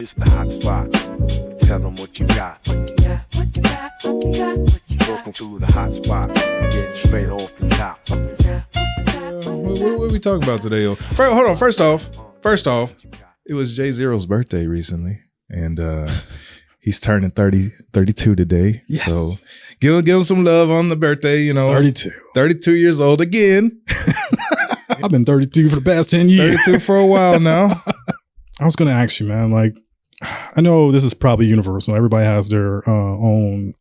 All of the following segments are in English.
It's the hot spot. Tell them what you got. Working through the hot spot. Getting straight off the top. What are we talking about today? Hold on. First off, it was Jay Zero's birthday recently, and he's turning 32 today. Yes. So give him some love on the birthday. 32 years old again. I've been 32 for the past 10 years. 32 for a while now. I was going to ask you, man, like, I know this is probably universal. Everybody has their own,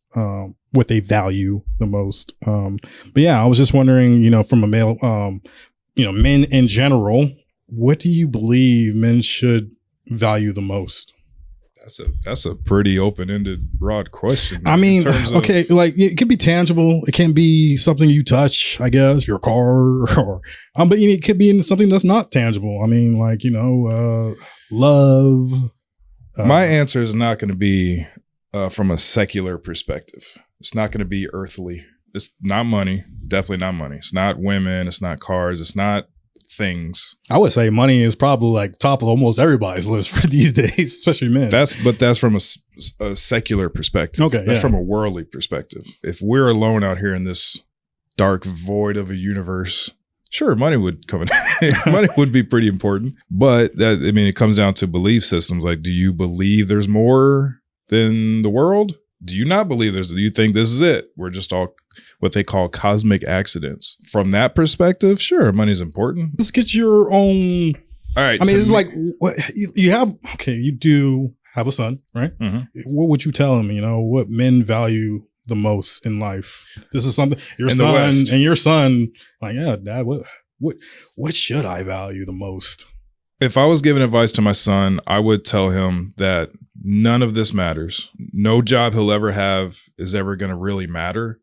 what they value the most. But yeah, I was just wondering, from a male, men in general, what do you believe men should value the most? That's a pretty open-ended, broad question. I mean, okay, like it could be tangible. It can be something you touch, I guess, your car, or but it could be something that's not tangible. I mean, like love. My answer is not going to be from a secular perspective. It's not going to be earthly. It's not money. Definitely not money. It's not women. It's not cars. It's not things. I would say money is probably like top of almost everybody's list for these days, especially men. That's from a secular perspective. Okay, that's from a worldly perspective. If we're alone out here in this dark void of a universe, sure, money would come in. Money would be pretty important, but it comes down to belief systems. Like, do you believe there's more than the world? Do you not believe do you think this is it? We're just all what they call cosmic accidents. From that perspective, sure, money's important. Let's get your own. All right. I mean, it's like what you have. Okay, you do have a son, right? Mm-hmm. What would you tell him? What men value the most in life. This is something your son, like, yeah, Dad, what should I value the most? If I was giving advice to my son, I would tell him that none of this matters. No job he'll ever have is ever going to really matter.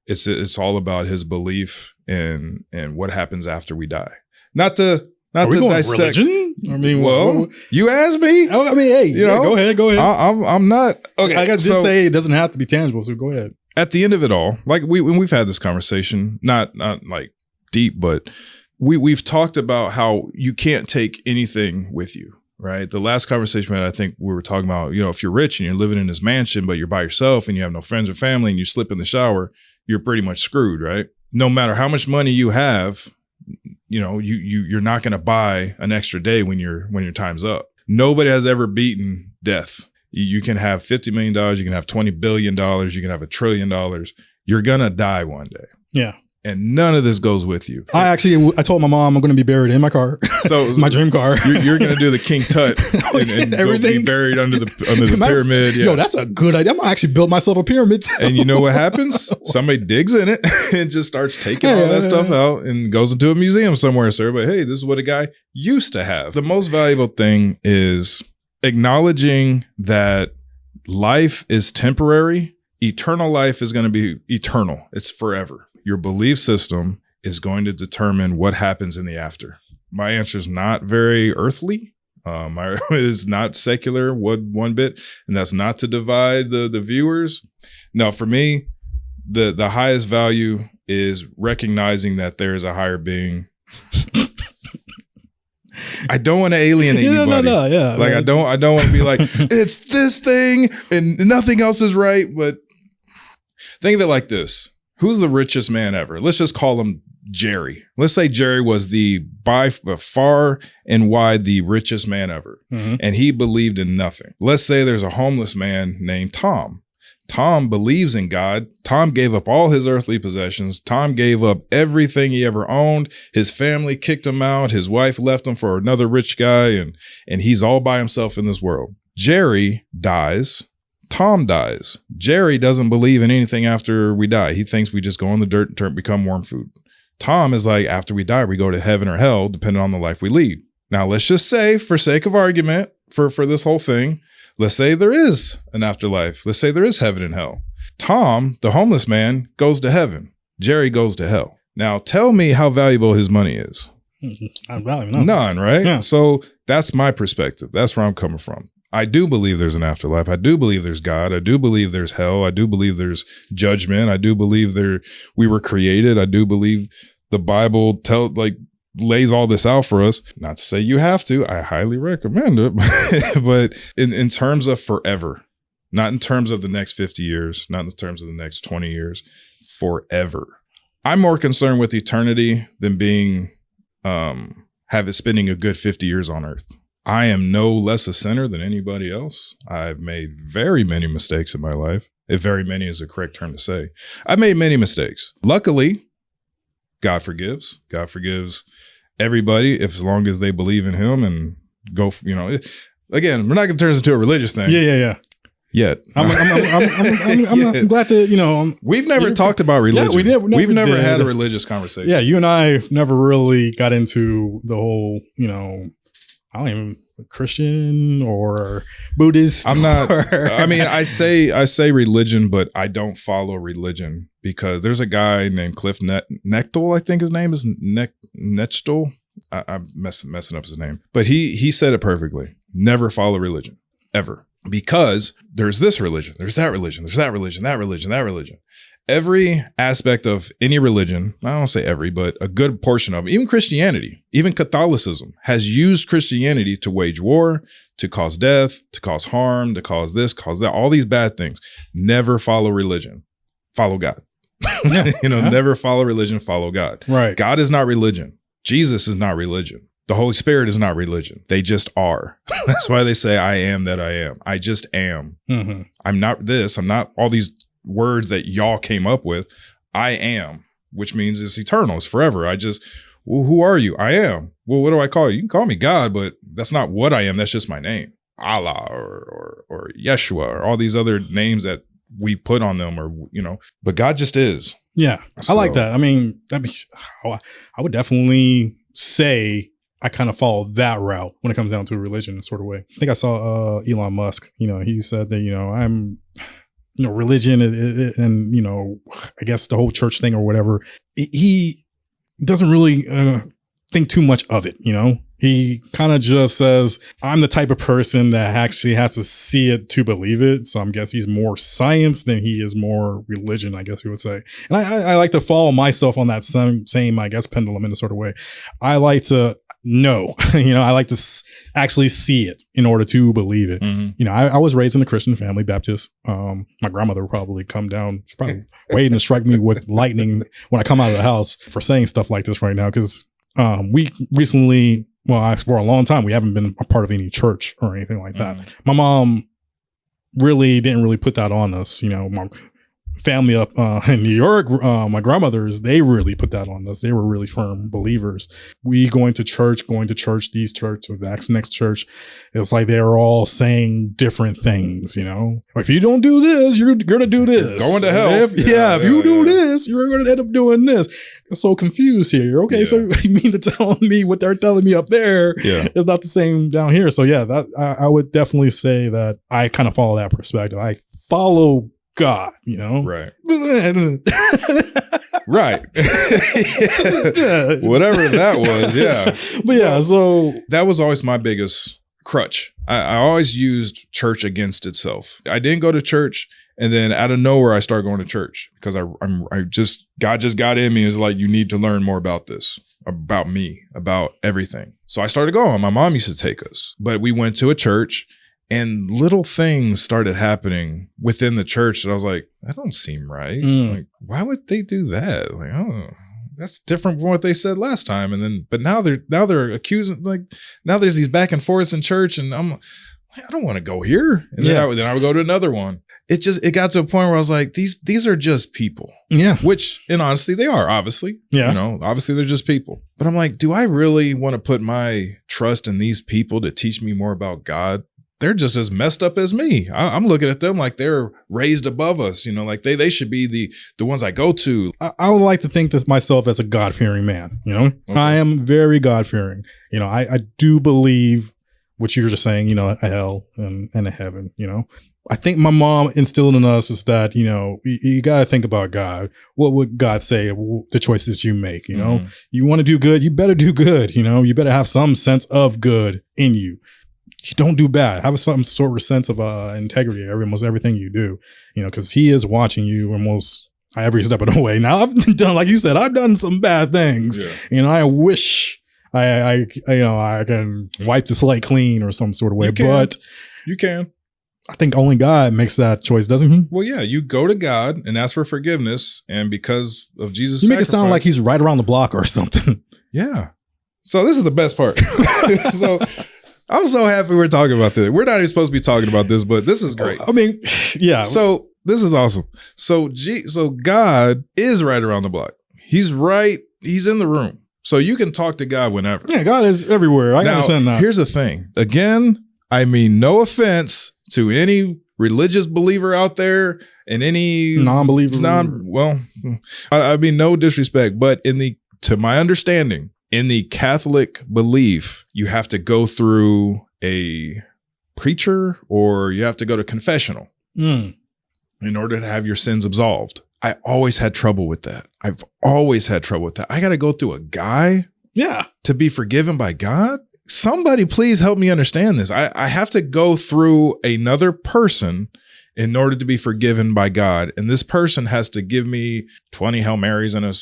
It's all about his belief in what happens after we die. Not to dissect. Religion? I mean, well, you asked me. I mean, hey, go ahead. I'm not okay. I just say it doesn't have to be tangible, so go ahead. At the end of it all, like when we've had this conversation, not like deep, but we've talked about how you can't take anything with you. Right. The last conversation we had, I think we were talking about, if you're rich and you're living in this mansion, but you're by yourself and you have no friends or family and you slip in the shower, you're pretty much screwed. Right. No matter how much money you have, you're not going to buy an extra day when your time's up. Nobody has ever beaten death. You can have $50 million. You can have $20 billion. You can have $1 trillion. You're going to die one day. Yeah. And none of this goes with you. I told my mom I'm going to be buried in my car. So my dream car. You're going to do the King Tut and everything. Be buried under the pyramid. Yeah. Yo, that's a good idea. I'm going to actually build myself a pyramid. And you know what happens? Somebody digs in it and just starts taking all that stuff out and goes into a museum somewhere. So everybody, hey, this is what a guy used to have. The most valuable thing is acknowledging that life is temporary. Eternal life is going to be eternal. It's forever. Your belief system is going to determine what happens in the after. My answer is not very earthly. Is not secular one bit, and that's not to divide the viewers. No, for me, the highest value is recognizing that there is a higher being. I don't want to alienate anybody. No, yeah. Like I don't want to be like, it's this thing and nothing else is right. But think of it like this. Who's the richest man ever? Let's just call him Jerry. Let's say Jerry was by far and wide the richest man ever. Mm-hmm. And he believed in nothing. Let's say there's a homeless man named Tom. Tom believes in God. Tom gave up all his earthly possessions. Tom gave up everything he ever owned. His family kicked him out. His wife left him for another rich guy. And he's all by himself in this world. Jerry dies. Tom dies. Jerry doesn't believe in anything after we die. He thinks we just go in the dirt and become worm food. Tom is like, after we die, we go to heaven or hell, depending on the life we lead. Now, let's just say, for sake of argument, for this whole thing, let's say there is an afterlife. Let's say there is heaven and hell. Tom, the homeless man, goes to heaven. Jerry goes to hell. Now, tell me how valuable his money is. Not valuable. None, right? Yeah. So that's my perspective. That's where I'm coming from. I do believe there's an afterlife. I do believe there's God. I do believe there's hell. I do believe there's judgment. I do believe we were created. I do believe the Bible lays all this out for us. Not to say you have to. I highly recommend it. But in terms of forever, not in terms of the next 50 years, not in terms of the next 20 years, forever. I'm more concerned with eternity than being spending a good 50 years on earth. I am no less a sinner than anybody else. I've made very many mistakes in my life. If very many is the correct term to say. I've made many mistakes. Luckily, God forgives. God forgives everybody as long as they believe in him and go, again, we're not going to turn this into a religious thing. Yeah. Yet. I'm glad to, we've never talked about religion. Yeah, we've never had a religious conversation. Yeah, you and I never really got into the whole, I don't even Christian or Buddhist. I'm not. I say religion, but I don't follow religion because there's a guy named Cliff Nechtel. I think his name is Nechtel. I'm messing up his name, but he said it perfectly. Never follow religion ever, because there's this religion, there's that religion, there's that religion, that religion, that religion. Every aspect of any religion, I don't say every, but a good portion of it, even Christianity, even Catholicism, has used Christianity to wage war, to cause death, to cause harm, to cause this, cause that, all these bad things. Never follow religion. Follow God. Never follow religion, follow God. Right. God is not religion. Jesus is not religion. The Holy Spirit is not religion. They just are. That's why they say, I am that I am. I just am. Mm-hmm. I'm not this. I'm not all these words that y'all came up with. I am, which means it's eternal. It's forever. Who are you? I am. Well, what do I call you? You can call me God, but that's not what I am. That's just my name. Allah or Yeshua or all these other names that we put on them, or, but God just is. Yeah. I like that. I would definitely say I kind of follow that route when it comes down to a religion sort of way. I think I saw Elon Musk, he said that, I'm, religion and, I guess the whole church thing or whatever, he doesn't really think too much of it, He kind of just says, I'm the type of person that actually has to see it to believe it. So I'm guess he's more science than he is more religion, I guess you would say. And I like to follow myself on that same, I guess, pendulum in a sort of way. I like to know, I like to actually see it in order to believe it. Mm-hmm. I was raised in a Christian family, Baptist. My grandmother would probably come down, she's probably waiting to strike me with lightning when I come out of the house for saying stuff like this right now. Because we recently, for a long time, we haven't been a part of any church or anything like that. Mm-hmm. My mom didn't really put that on us. My family up in New York, my grandmothers, they really put that on us. They were really firm believers. We going to church, these church or the next church. It was like they were all saying different things, If you don't do this, you're going to do this. Going to hell. If you do this, you're going to end up doing this. I'm so confused here. Okay, so you mean to tell me what they're telling me up there is not the same down here. So yeah, that I would definitely say that I kind of follow that perspective. I follow God, Right. Right. Whatever that was, yeah. But yeah, so that was always my biggest crutch. I always used church against itself. I didn't go to church, and then out of nowhere I started going to church because God just got in me. It was like, you need to learn more about this, about me, about everything. So I started going. My mom used to take us, but we went to a church. And little things started happening within the church that I was like, that don't seem right. Like, why would they do that? Like, oh, that's different from what they said last time. And then, but now they're accusing, like, now there's these back and forths in church, and I'm like, I don't want to go here. And then I would go to another one. It got to a point where I was like, these are just people. Yeah. Which, in honesty, they are, obviously. Yeah. Obviously they're just people. But I'm like, do I really want to put my trust in these people to teach me more about God? They're just as messed up as me. I'm looking at them like they're raised above us, like they should be the ones I go to. I would like to think this myself as a God-fearing man, Okay. I am very God-fearing. I do believe what you're just saying, a hell and a heaven, I think my mom instilled in us is that, you got to think about God. What would God say, the choices you make, Mm-hmm. You want to do good, you better do good, you better have some sense of good in you. You don't do bad. Have some sort of sense of integrity almost everything you do, because he is watching you almost every step of the way. Now I've done, like you said, I've done some bad things. Yeah. I wish I I can wipe the slate clean or some sort of way. You can. But You can. I think only God makes that choice, doesn't he? Well, yeah, you go to God and ask for forgiveness, and because of Jesus' You make it sound sacrifice- like he's right around the block or something. Yeah. So this is the best part. So I'm so happy we're talking about this. We're not even supposed to be talking about this, but this is great. I mean, yeah. So this is awesome. So so God is right around the block. He's right. He's in the room. So you can talk to God whenever. Yeah, God is everywhere. I understand that. Here's the thing. Again, I mean, no offense to any religious believer out there and any non-believer. I mean, no disrespect, but to my understanding, in the Catholic belief, you have to go through a preacher or you have to go to confessional in order to have your sins absolved. I always had trouble with that. I've always had trouble with that. I got to go through a guy to be forgiven by God. Somebody please help me understand this. I have to go through another person in order to be forgiven by God. And this person has to give me 20 Hail Marys and a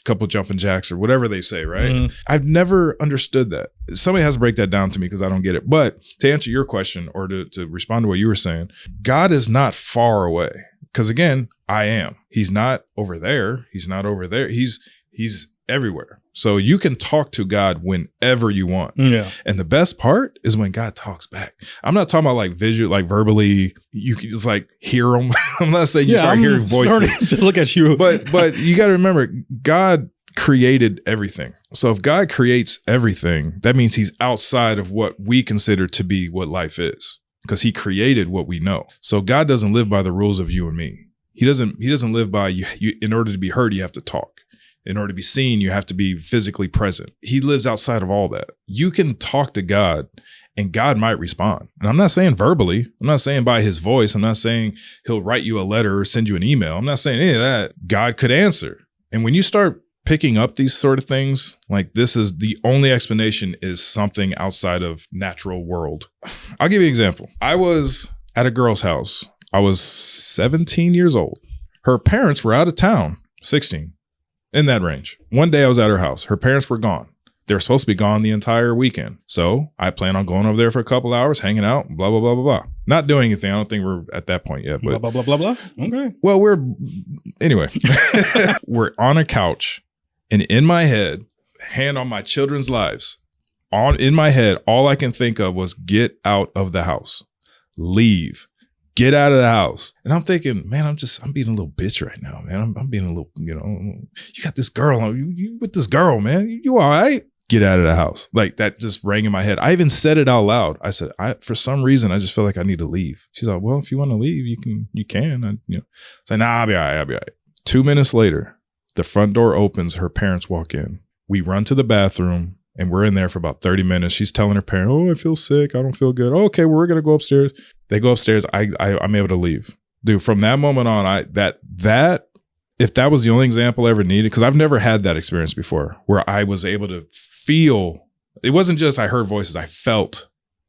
couple jumping jacks or whatever they say, right? Mm-hmm. I've never understood that. Somebody has to break that down to me because I don't get it. But to answer your question or to respond to what you were saying, God is not far away. Because again, I am. He's not over there. He's not over there. He's everywhere. So you can talk to God whenever you want. Yeah. And the best part is when God talks back. I'm not talking about like visual, like verbally, you can just like hear him. I'm not saying you start hearing voices. To look at you. But you got to remember, God created everything. So if God creates everything, that means he's outside of what we consider to be what life is. Because he created what we know. So God doesn't live by the rules of you and me. He doesn't live by you. In order to be heard, you have to talk. In order to be seen, you have to be physically present. He lives outside of all that. You can talk to God and God might respond. And I'm not saying verbally. I'm not saying by his voice. I'm not saying he'll write you a letter or send you an email. I'm not saying any of that. God could answer. And when you start picking up these sort of things, like this is the only explanation is something outside of natural world. I'll give you an example. I was at a girl's house. I was 17 years old. Her parents were out of town, 16. In that range. One day I was at her house. Her parents were gone. They were supposed to be gone the entire weekend. So I plan on going over there for a couple hours, hanging out, blah, blah, blah, blah, blah. Not doing anything. I don't think we're at that point yet. But, blah, blah, blah, blah, blah. Okay. Well, anyway, we're on a couch and in my head, hand on my children's lives, in my head, all I can think of was get out of the house, leave. Get out of the house. And I'm thinking, man, I'm being a little bitch right now, man. I'm being a little, you got this girl, you with this girl, man. You all right? Get out of the house. Like that just rang in my head. I even said it out loud. I said, for some reason, I just feel like I need to leave. She's like, well, if you want to leave, you can. I say, nah, I'll be all right. 2 minutes later, the front door opens. Her parents walk in. We run to the bathroom. And we're in there for about 30 minutes. She's telling her parent, oh, I feel sick. I don't feel good. Oh, okay, we're going to go upstairs. They go upstairs. I'm able to leave. Dude, from that moment on, if that was the only example I ever needed, because I've never had that experience before where I was able to feel, it wasn't just I heard voices. I felt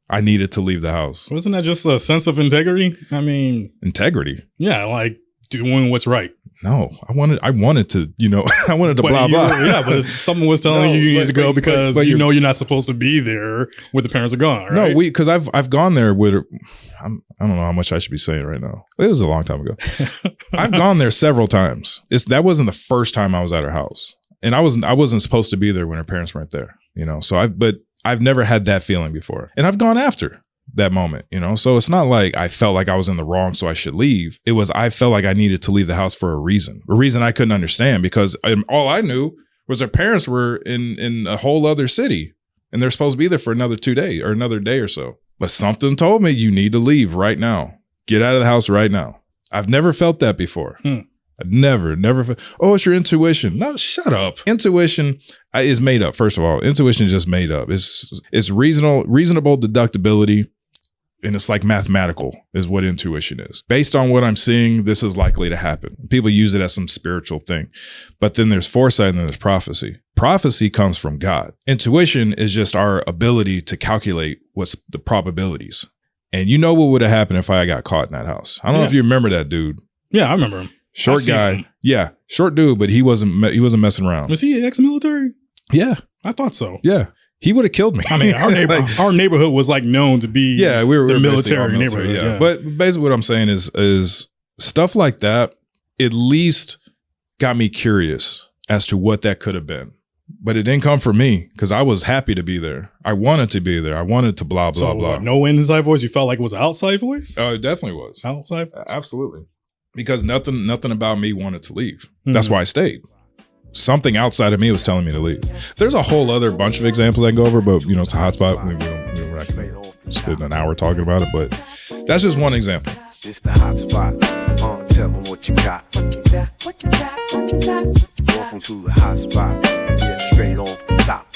I needed to leave the house. Wasn't that just a sense of integrity? I mean. Integrity? Yeah, like doing what's right. No, I wanted to, I wanted to blah, blah. Yeah, but someone was telling you needed to go because you're not supposed to be there when the parents are gone, right? No, because I've gone there with, I don't know how much I should be saying right now. It was a long time ago. I've gone there several times. That wasn't the first time I was at her house. And I wasn't supposed to be there when her parents weren't there, so but I've never had that feeling before. And I've gone after that moment, so it's not like I felt like I was in the wrong, so I should leave. It was, I felt like I needed to leave the house for a reason I couldn't understand, because all I knew was their parents were in a whole other city and they're supposed to be there for another 2 days or another day or so. But something told me you need to leave right now. Get out of the house right now. I've never felt that before. I've never felt, oh, it's your intuition. No, shut up. Intuition is made up. First of all, intuition is just made up. It's reasonable deductibility. And it's like mathematical is what intuition is. Based on what I'm seeing, this is likely to happen. People use it as some spiritual thing. But then there's foresight and then there's prophecy. Prophecy comes from God. Intuition is just our ability to calculate what's the probabilities. And you know what would have happened if I got caught in that house. I don't know if you remember that dude. Yeah, I remember him. Short guy. Yeah, short dude, but he wasn't messing around. Was he ex-military? Yeah. I thought so. Yeah. He would have killed me. I mean, our neighborhood was like known to be we were the basically all military neighborhood. Yeah. But basically what I'm saying is stuff like that at least got me curious as to what that could have been. But it didn't come from me because I was happy to be there. I wanted to be there. I wanted to blah, blah, blah. What, no inside voice? You felt like it was an outside voice? Oh, it definitely was. Outside voice? Absolutely. Because nothing about me wanted to leave. That's why I stayed. Something outside of me was telling me to leave. There's a whole other bunch of examples I can go over, but it's a hot spot. We're not going to spend an hour talking about it, but that's just one example. It's the hot spot. Tell them what you got. What you got? Welcome to the hot spot. Yeah, straight off the top.